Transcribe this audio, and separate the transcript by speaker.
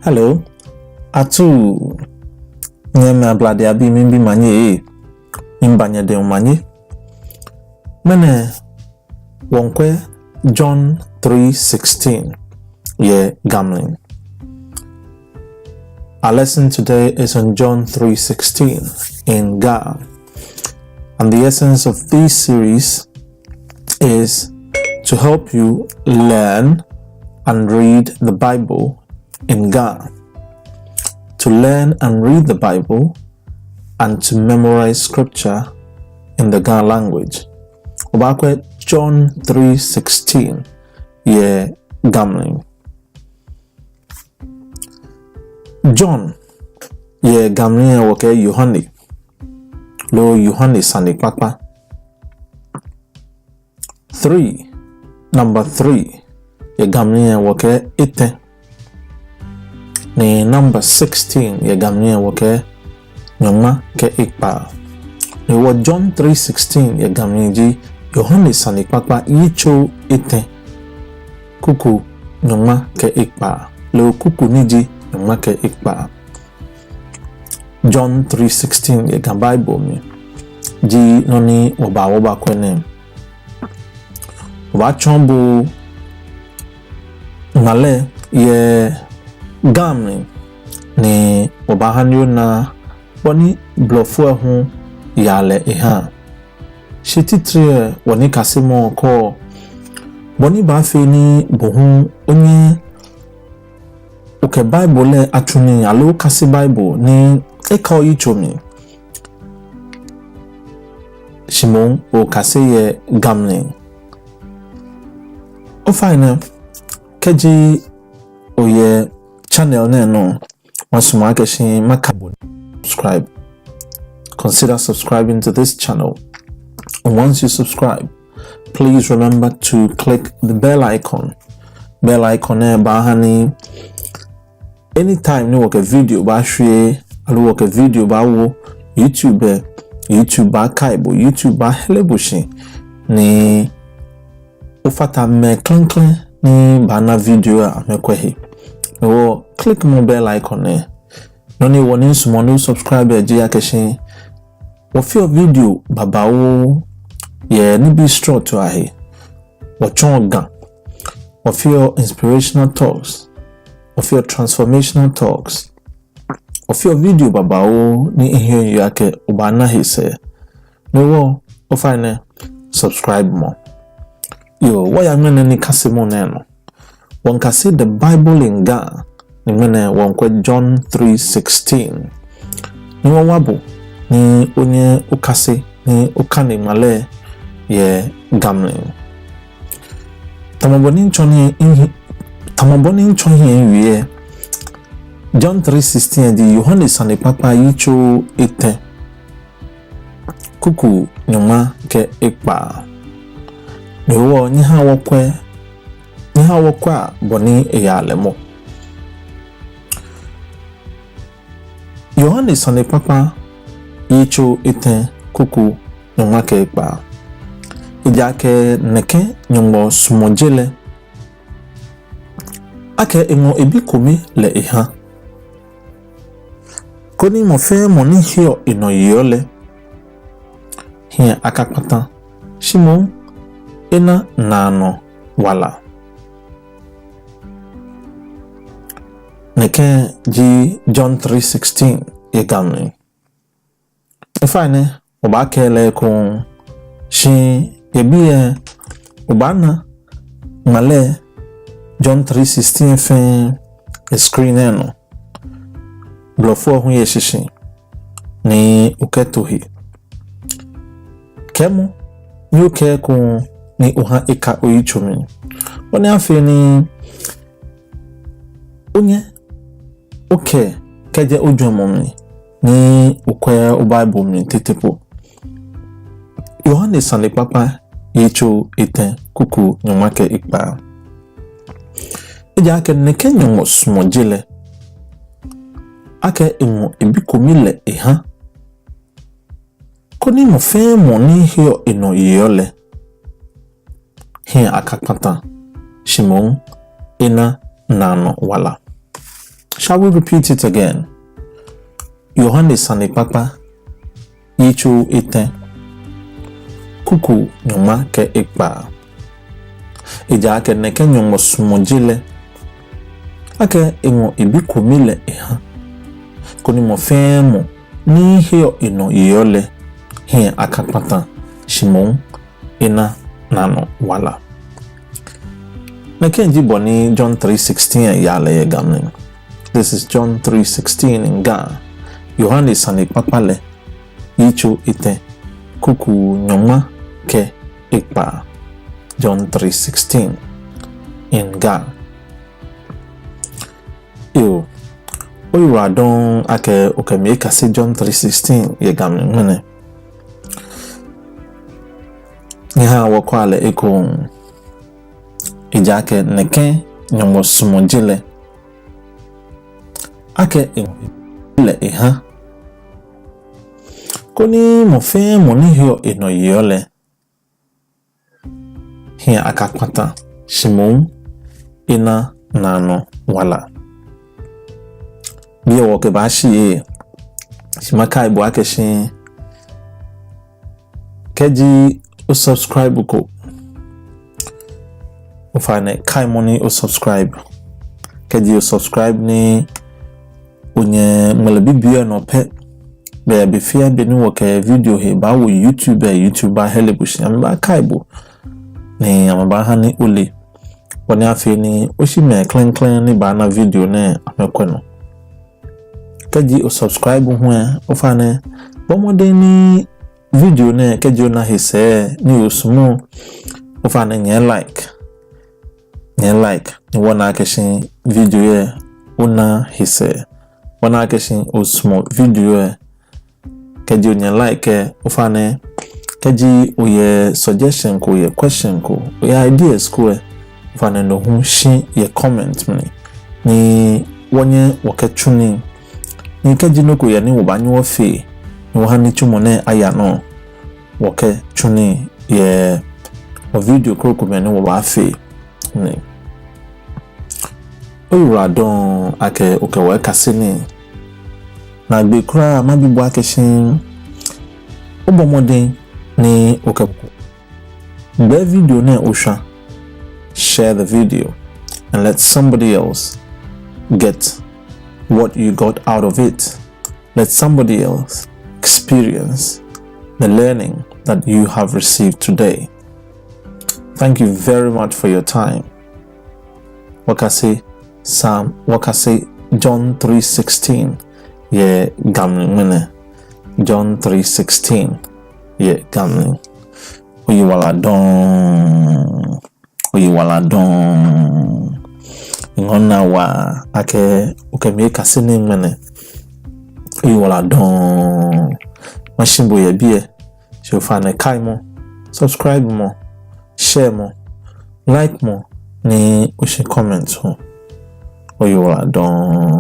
Speaker 1: Hello, atu nyame ablade abi mimbi manye imbanye de manye mene wonkwe John 3:16 ye gambling. Our lesson today is on John 3:16 in Ga, and the essence of this series is to help you learn and read the Bible in Ga, to learn and read the Bible and to memorize scripture in the Ga language. Obakwe John 3:16 ye gambling. John ye gambling woke Yohane lo Yohane sani papa. 3 ye gambling woke ite. Ni number 16 ye gambling woke nyoma ke ikpa. Ni wo John 3:16 ye gambling ji Yohane sani papa yicho ite kuku nyoma ke ikpa lo kuku niji nyoma ke ikpa. John 3:16 ye ga Bible mi ji noni oba kwene oba chombo ngale ye gamni ni oba hanyo na boni blofo ho yale eha shititre woni kasimo ko boni ba fe ni bohu onye oke Bible le atuni alo kasi Bible ni eka oyichomi Shimon o kase ye gambling. O fine keji o ye channel ne no wasuma keshi makabo subscribe. Consider subscribing to this channel. And once you subscribe, please remember to click the bell icon. Bell icon bahani anytime you work a video ba shwe alu work a video ba wo YouTube ba kaibo YouTube ba helebushin ni ufata me klinkling ni bana video a mekwehi wo click mo bell icon noni woni sumo no subscribe je yakeshin wo feel video baba wo ye ni be straw to ahe wo chonga wo feel inspirational talks wo feel transformational talks of your video baba o ni ihe yake ubana hise no wo o fine subscribe mo yo waya ngene ni kasimo neno won kase the Bible in Ga ni ngene won kwa John 3:16 ni won wabo ni onye ukase ni ukane male ye gambling tamaboni nchoni wiye John 3:16 di Yohane sani papa yicho ite kuku nyoma ke ikpa niwo nyiha wokwa boni eyalemo. Yohane sani papa yicho ite kuku nyoma ke ikpa ijake neke nyombo sumojele ake engo ebikomi le iha koni mo fe mo ni hio ino yole hia akakpata shimo ina nano wala neke ji John 3:16 ye gamni efane oba kele ko shi yebiye obana male John 3:16 fe screen eno blofo hu yeshishi ni uketohi kemu ni ukeku ni uha eka oyichomi oni afi ni onye oke keje ojomomi ni ukwe o Bible mi tetepo Yohane sani papa yicho ite kuku nyomake ikpa ija ke neke nyomo smojile ake emu ebikomile eha koni mo fe mo ni hio ino yole akakpata shimon ina nano wala Shall we repeat it again? Yohane sane papa yicho eten kuku nyoma ke ekpa eja ke neke nyomo sumojile ake emo ibiku mile eha koni mo femo ni heo ino yole hia akapata shimon ina nano wala neke njibo ni John 3:16 yale ye gamne. This is John 3:16 in Ga. Yohane sane papale yicho ite kuku nyoma ke ekpa. John 3:16 in Ga. Yo oyura don ake okeme kase John 3:16 ye gamne ngene. Niha wakwale eko ejake neke nyomo sumojile ake le eha koni mo fe mo ni hio eno yole hia akakwata shimon ina nano wala biye woke bashi shimaka ibo akeshi keji o subscribe ko o fane kai money o subscribe keji o subscribe ni onye melebibiya no pe be abefia be ni woke video he ba wo YouTuber helebushi amba kaibo ni amaba ha ni ole woni afi ni oshime clean ni ba na video na amekweno kaji o subscribe ho o fa ne bomode ni video na kaji na hise ni osumo o fa ne nye like ni wona akeshin video ye una hise wana keshin o small video kaji onya like ufane kaji oye suggestion ko ye question ko oye ideas ko ufane no hu shi ye comment ni wonye waketuni ni kaji no ko ye ni wobanyo ofe ni wahani chumo ne aya no waketuni ye o video ko ko me ni wo ba fe ni oyura don ake okewe kasini na gbe kura mabibo akeshin obomode ni okebuku be video na osha share the video and let somebody else get what you got out of it. Let somebody else experience the learning that you have received today. Thank you very much for your time. Wakase John 3:16 ye gamne John 3:16 ye gamne oyiwala don ngona wa ake ukeme kasini mene oyiwala don mashimbo ye bie shofa ne kaimo subscribe mo share mo like mo ni ushi comment ho oyiwala don